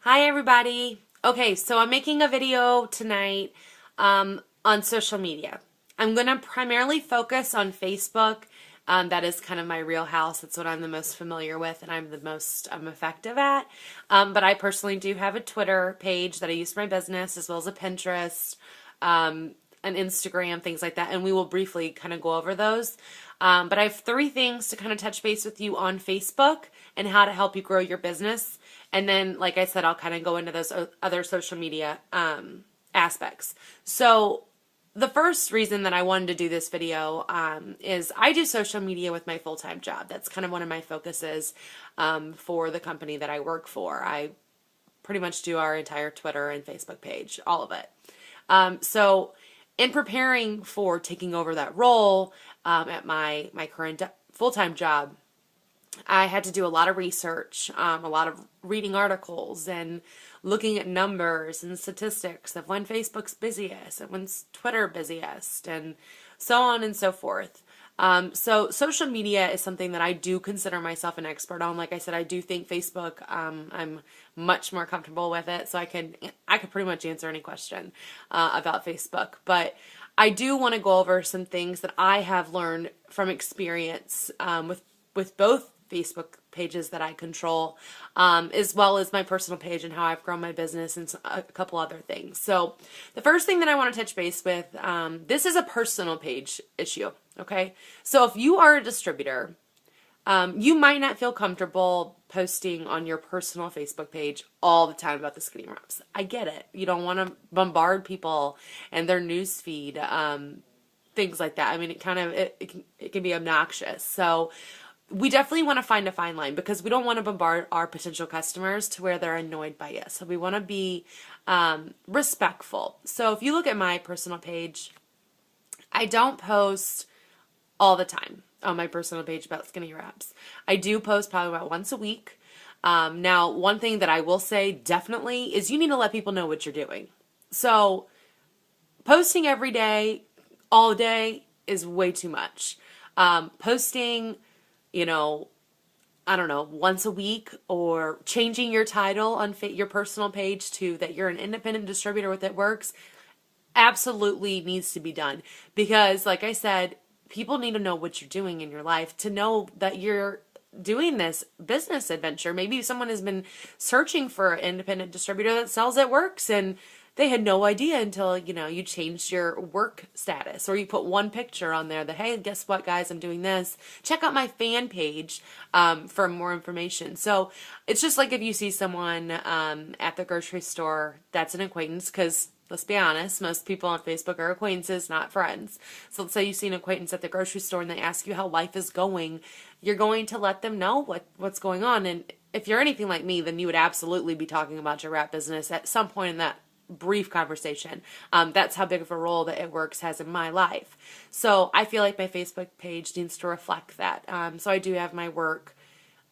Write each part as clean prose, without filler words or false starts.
Hi everybody. Okay, so I'm making a video tonight on social media. I'm going to primarily focus on Facebook. That is kind of my real house. That's what I'm the most familiar with and I'm the most effective at. But I personally do have a Twitter page that I use for my business as well as a Pinterest, an Instagram, things like that. And we will briefly kind of go over those. But I have three things to kind of touch base with you on Facebook and how to help you grow your business. And then, like I said, I'll kind of go into those other social media aspects. So the first reason that I wanted to do this video is I do social media with my full-time job. That's kind of one of my focuses for the company that I work for. I pretty much do our entire Twitter and Facebook page, all of it. So in preparing for taking over that role at my current full-time job, I had to do a lot of research, a lot of reading articles and looking at numbers and statistics of when Facebook's busiest and when's Twitter busiest and so on and so forth. So social media is something that I do consider myself an expert on. Like I said, I do think Facebook, I'm much more comfortable with it. So I could pretty much answer any question about Facebook. But I do want to go over some things that I have learned from experience with both Facebook pages that I control, as well as my personal page and how I've grown my business and a couple other things. So the first thing that I want to touch base with, this is a personal page issue, okay? So if you are a distributor, you might not feel comfortable posting on your personal Facebook page all the time about the skinny wraps. I get it. You don't want to bombard people and their news feed, things like that. I mean, it can be obnoxious. So we definitely want to find a fine line because we don't want to bombard our potential customers to where they're annoyed by us. So we want to be respectful. So if you look at my personal page, I don't post all the time on my personal page about skinny wraps. I do post probably about once a week. Now, one thing that I will say definitely is you need to let people know what you're doing. So posting every day, all day is way too much. Posting, I don't know, once a week or changing your title on your personal page to that you're an independent distributor with It Works absolutely needs to be done. Because like I said, people need to know what you're doing in your life to know that you're doing this business adventure. Maybe someone has been searching for an independent distributor that sells It Works and they had no idea until, you changed your work status or you put one picture on there that, hey, guess what, guys, I'm doing this. Check out my fan page for more information. So it's just like if you see someone at the grocery store that's an acquaintance, because let's be honest, most people on Facebook are acquaintances, not friends. So let's say you see an acquaintance at the grocery store and they ask you how life is going. You're going to let them know what's going on. And if you're anything like me, then you would absolutely be talking about your wrap business at some point in that brief conversation. That's how big of a role that It Works has in my life. So I feel like my Facebook page needs to reflect that. So I do have my work,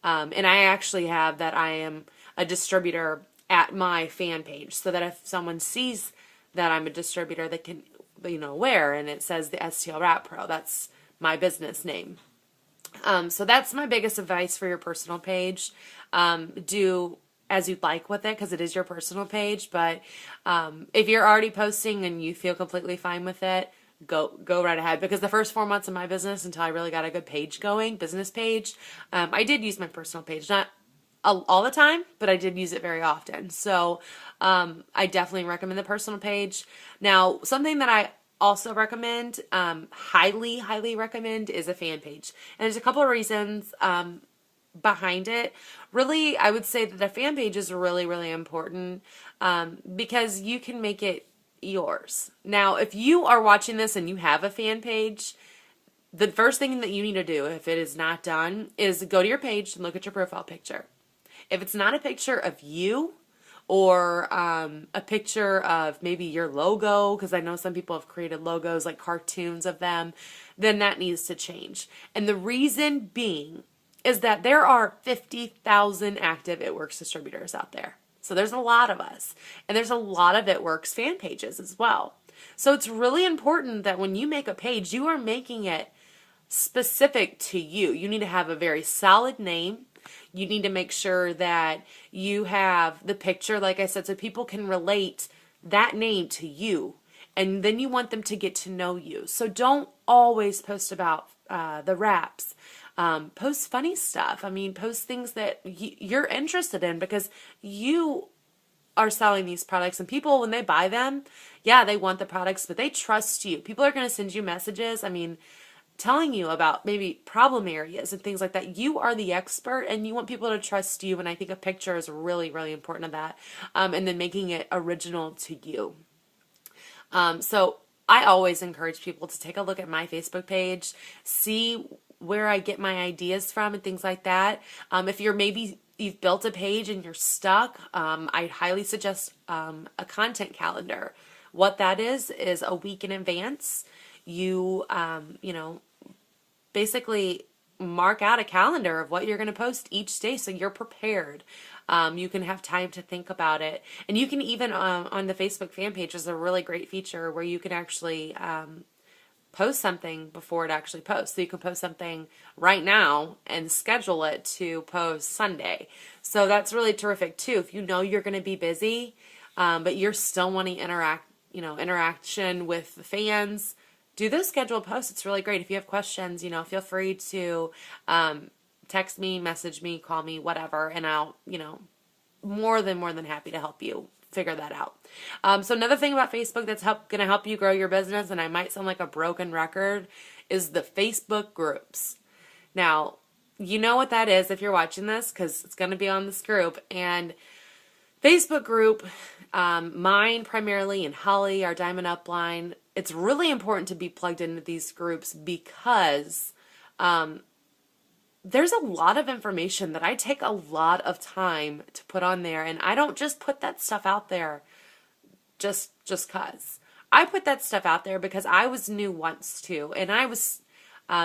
and I actually have that I am a distributor at my fan page, so that if someone sees that I'm a distributor, they can, where, and it says the STL Wrap Pro. That's my business name. So that's my biggest advice for your personal page. Do as you'd like with it because it is your personal page. But if you're already posting and you feel completely fine with it, go right ahead. Because the first 4 months of my business, until I really got a good page going, business page, I did use my personal page. Not all the time, but I did use it very often. So I definitely recommend the personal page. Now, something that I also recommend, highly, highly recommend, is a fan page. And there's a couple of reasons behind it. Really, I would say that the fan page is really, really important because you can make it yours. Now, if you are watching this and you have a fan page, the first thing that you need to do, if it is not done, is go to your page and look at your profile picture. If it's not a picture of you or a picture of maybe your logo, because I know some people have created logos like cartoons of them, then that needs to change. And the reason being is that there are 50,000 active It Works distributors out there. So there's a lot of us. And there's a lot of It Works fan pages as well. So it's really important that when you make a page, you are making it specific to you. You need to have a very solid name. You need to make sure that you have the picture, like I said, so people can relate that name to you. And then you want them to get to know you. So don't always post about the wraps. Post funny stuff. I mean, post things that you're interested in, because you are selling these products, and people, when they buy them, yeah, they want the products, but they trust you. People are going to send you messages, I mean, telling you about maybe problem areas and things like that. You are the expert, and you want people to trust you, and I think a picture is really, really important to that. And then making it original to you. So I always encourage people to take a look at my Facebook page, see where I get my ideas from and things like that. If you've built a page and you're stuck, I highly suggest a content calendar. What that is a week in advance. You basically mark out a calendar of what you're going to post each day, so you're prepared. You can have time to think about it. And you can even, on the Facebook fan page, there's a really great feature where you can actually post something before it actually posts. So you can post something right now and schedule it to post Sunday. So that's really terrific too. If you know you're going to be busy, but you're still wanting interaction with the fans, do those scheduled posts. It's really great. If you have questions, feel free to text me, message me, call me, whatever, and I'll, more than happy to help you figure that out. So another thing about Facebook that's going to help you grow your business, and I might sound like a broken record, is the Facebook groups. Now, you know what that is if you're watching this, because it's going to be on this group. And Facebook group, mine primarily, and Holly, our Diamond Upline, it's really important to be plugged into these groups, because there's a lot of information that I take a lot of time to put on there, and I don't just put that stuff out there just cause. I put that stuff out there because I was new once too, and I was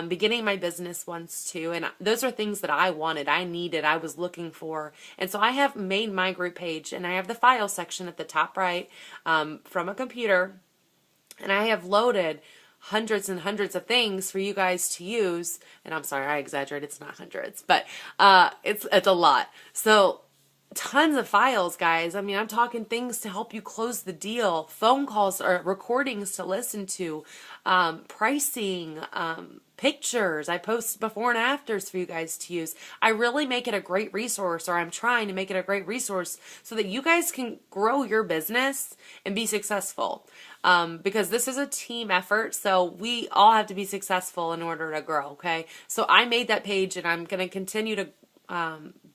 beginning my business once too, and those are things that I wanted, I needed, I was looking for. And so I have made my group page, and I have the file section at the top right from a computer, and I have loaded hundreds and hundreds of things for you guys to use. And I'm sorry, I exaggerate, it's not hundreds, but it's a lot. So tons of files, guys. I mean, I'm talking things to help you close the deal, phone calls or recordings to listen to, pricing, pictures. I post before and afters for you guys to use. I really make it a great resource, or I'm trying to make it a great resource so that you guys can grow your business and be successful. Because this is a team effort, so we all have to be successful in order to grow, okay? So I made that page, and I'm going to continue to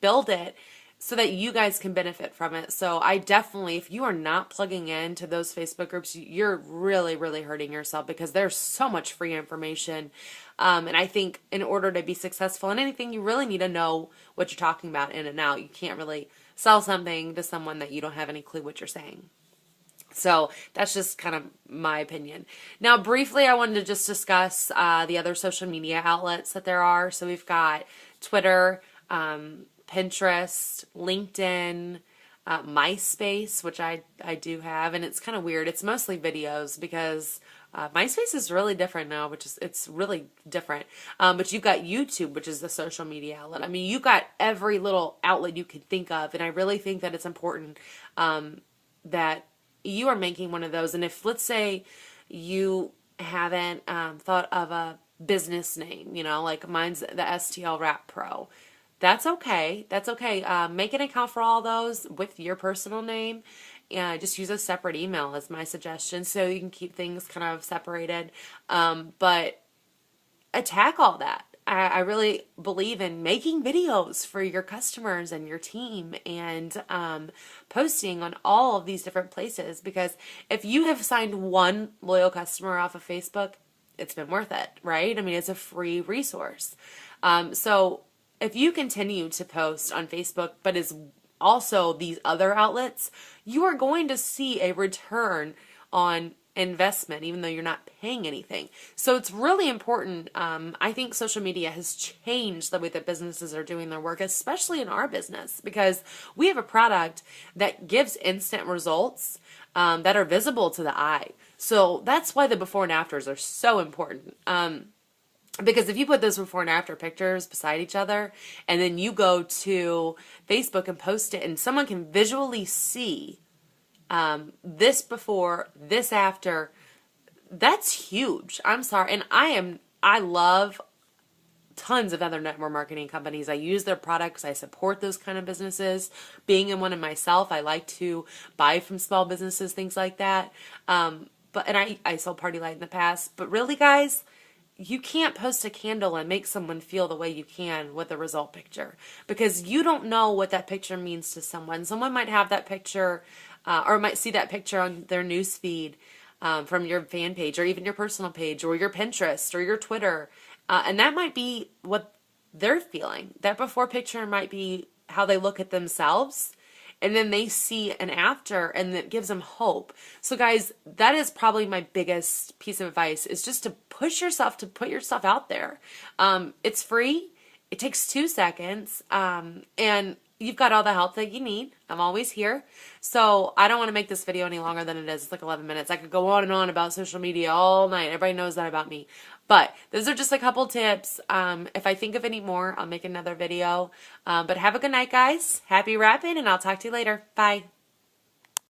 build it so that you guys can benefit from it. So I definitely, if you are not plugging into those Facebook groups, you're really, really hurting yourself, because there's so much free information. And I think in order to be successful in anything, you really need to know what you're talking about in and out. You can't really sell something to someone that you don't have any clue what you're saying. So that's just kind of my opinion. Now, briefly, I wanted to just discuss the other social media outlets that there are. So we've got Twitter, Pinterest, LinkedIn, MySpace, which I do have, and it's kind of weird. It's mostly videos, because MySpace is really different now, it's really different. But you've got YouTube, which is the social media outlet. I mean, you've got every little outlet you can think of, and I really think that it's important that you are making one of those. And if, let's say, you haven't thought of a business name, like mine's the STL Wrap Pro. That's okay. That's okay. Make an account for all those with your personal name, and just use a separate email as my suggestion, so you can keep things kind of separated. But attack all that. I really believe in making videos for your customers and your team, and posting on all of these different places, because if you have signed one loyal customer off of Facebook, it's been worth it, right? I mean, it's a free resource. So if you continue to post on Facebook, but is also these other outlets, you are going to see a return on investment, even though you're not paying anything. So it's really important. I think social media has changed the way that businesses are doing their work, especially in our business, because we have a product that gives instant results that are visible to the eye. So that's why the before and afters are so important. Because if you put those before and after pictures beside each other, and then you go to Facebook and post it, and someone can visually see this before, this after, that's huge. I'm sorry. And I love tons of other network marketing companies. I use their products. I support those kind of businesses. Being in one of myself, I like to buy from small businesses, things like that. I sold Party Light in the past. But really, guys, you can't post a candle and make someone feel the way you can with a result picture, because you don't know what that picture means to someone. Someone might have that picture or might see that picture on their news feed from your fan page or even your personal page or your Pinterest or your Twitter. And that might be what they're feeling. That before picture might be how they look at themselves. And then they see an after, and it gives them hope. So guys, that is probably my biggest piece of advice, is just to push yourself, to put yourself out there. It's free. It takes 2 seconds. And you've got all the help that you need. I'm always here. So I don't want to make this video any longer than it is. It's like 11 minutes. I could go on and on about social media all night. Everybody knows that about me. But those are just a couple tips. If I think of any more, I'll make another video. But have a good night, guys. Happy wrapping, and I'll talk to you later. Bye.